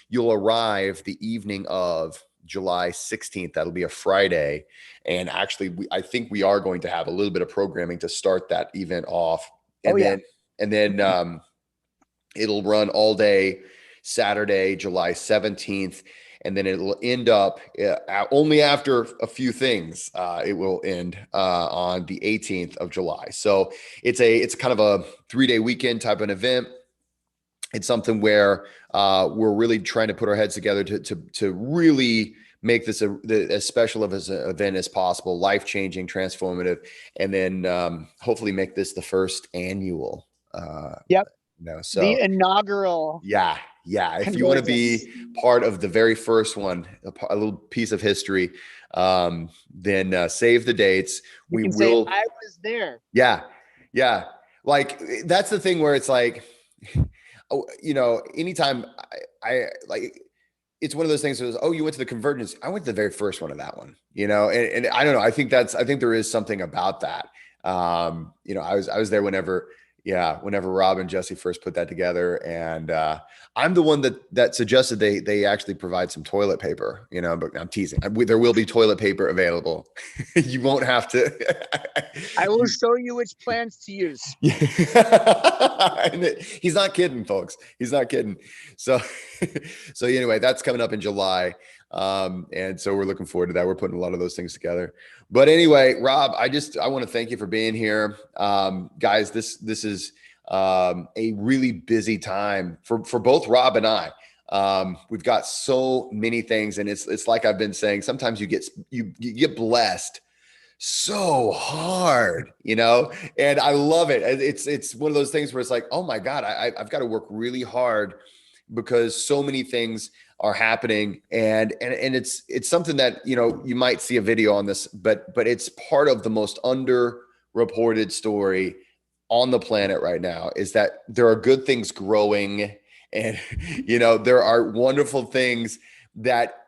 Speaker 1: You'll arrive the evening of July 16th. That'll be a Friday. And actually, I think we are going to have a little bit of programming to start that event off.
Speaker 2: Oh,
Speaker 1: And
Speaker 2: yeah.
Speaker 1: then it'll run all day Saturday, July 17th. and then it'll end up only after a few things. It will end on the 18th of July. So it's kind of a 3-day weekend type of an event. It's something where we're really trying to put our heads together to really make this as special of an event as possible, life-changing, transformative, and then hopefully make this the first annual.
Speaker 2: Yep. The
Speaker 1: So
Speaker 2: inaugural.
Speaker 1: yeah. If you want to
Speaker 2: Convergence.
Speaker 1: be part of the very first one, a little piece of history, then save the dates.
Speaker 2: You
Speaker 1: We
Speaker 2: can say,
Speaker 1: will.
Speaker 2: I was there.
Speaker 1: Yeah. Like that's the thing where it's like, oh, anytime I like, it's one of those things that was, oh, you went to the Convergence. I went to the very first one of that one, and I don't know. I think there is something about that. I was there whenever Rob and Jesse first put that together. And I'm the one that suggested they actually provide some toilet paper, but I'm teasing. There will be toilet paper available. You won't have to.
Speaker 2: I will show you which plants to use.
Speaker 1: He's not kidding, folks. He's not kidding. So anyway, that's coming up in July. And so we're looking forward to that. We're putting a lot of those things together. But anyway, Rob, I want to thank you for being here. Guys, this is a really busy time for both Rob and I. We've got so many things, and it's like I've been saying, sometimes you get blessed so hard, and I love it. It's one of those things where it's like, oh my God, I've got to work really hard because so many things are happening, and it's something that you might see a video on this, but it's part of the most underreported story on the planet right now, is that there are good things growing, and there are wonderful things that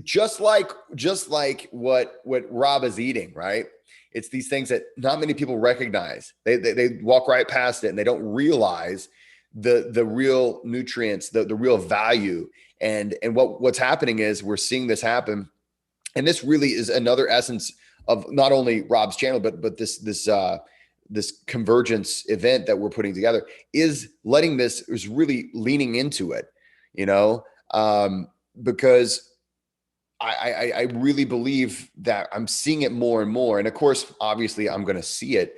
Speaker 1: just like what Rob is eating, right? It's these things that not many people recognize. They walk right past it and they don't realize the real nutrients, the real value. And what's happening is we're seeing this happen. And this really is another essence of not only Rob's channel, but this Convergence event that we're putting together is really leaning into it, because I really believe that I'm seeing it more and more. And of course, obviously I'm going to see it,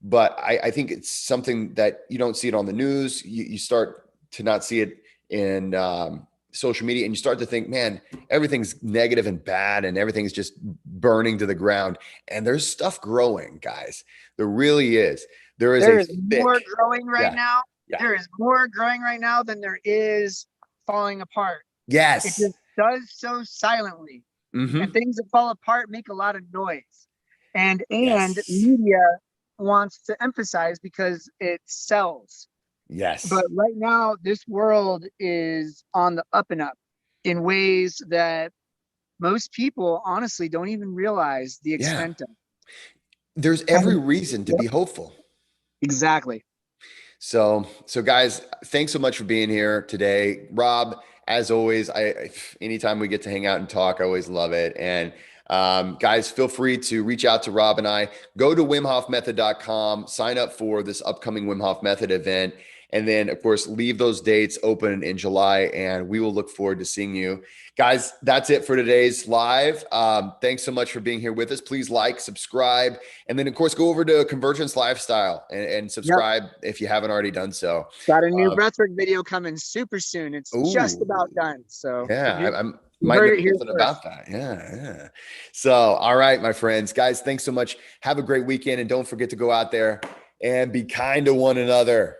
Speaker 1: but I think it's something that you don't see it on the news. You start to not see it in social media, and you start to think, man, everything's negative and bad and everything's just burning to the ground. And there's stuff growing, guys. There really is. There is
Speaker 2: more growing right now.
Speaker 1: Yeah.
Speaker 2: There is more growing right now than there is falling apart.
Speaker 1: Yes.
Speaker 2: It just does so silently.
Speaker 1: Mm-hmm.
Speaker 2: And things that fall apart make a lot of noise. And
Speaker 1: Yes.
Speaker 2: media wants to emphasize because it sells.
Speaker 1: Yes.
Speaker 2: But right now, this world is on the up and up in ways that most people honestly don't even realize the extent of.
Speaker 1: There's every reason to be hopeful.
Speaker 2: Exactly.
Speaker 1: So guys, thanks so much for being here today. Rob, as always, anytime we get to hang out and talk, I always love it. And guys, feel free to reach out to Rob and I. Go to wimhofmethod.com, sign up for this upcoming Wim Hof Method event. And then, of course, leave those dates open in July, and we will look forward to seeing you. Guys, that's it for today's live. Thanks so much for being here with us. Please like, subscribe, and then, of course, go over to Convergence Lifestyle and subscribe if you haven't already done so.
Speaker 2: Got a new breathwork video coming super soon. It's just about done. So
Speaker 1: yeah, I might know something about that. Yeah. So, all right, my friends, guys, thanks so much. Have a great weekend, and don't forget to go out there and be kind to one another.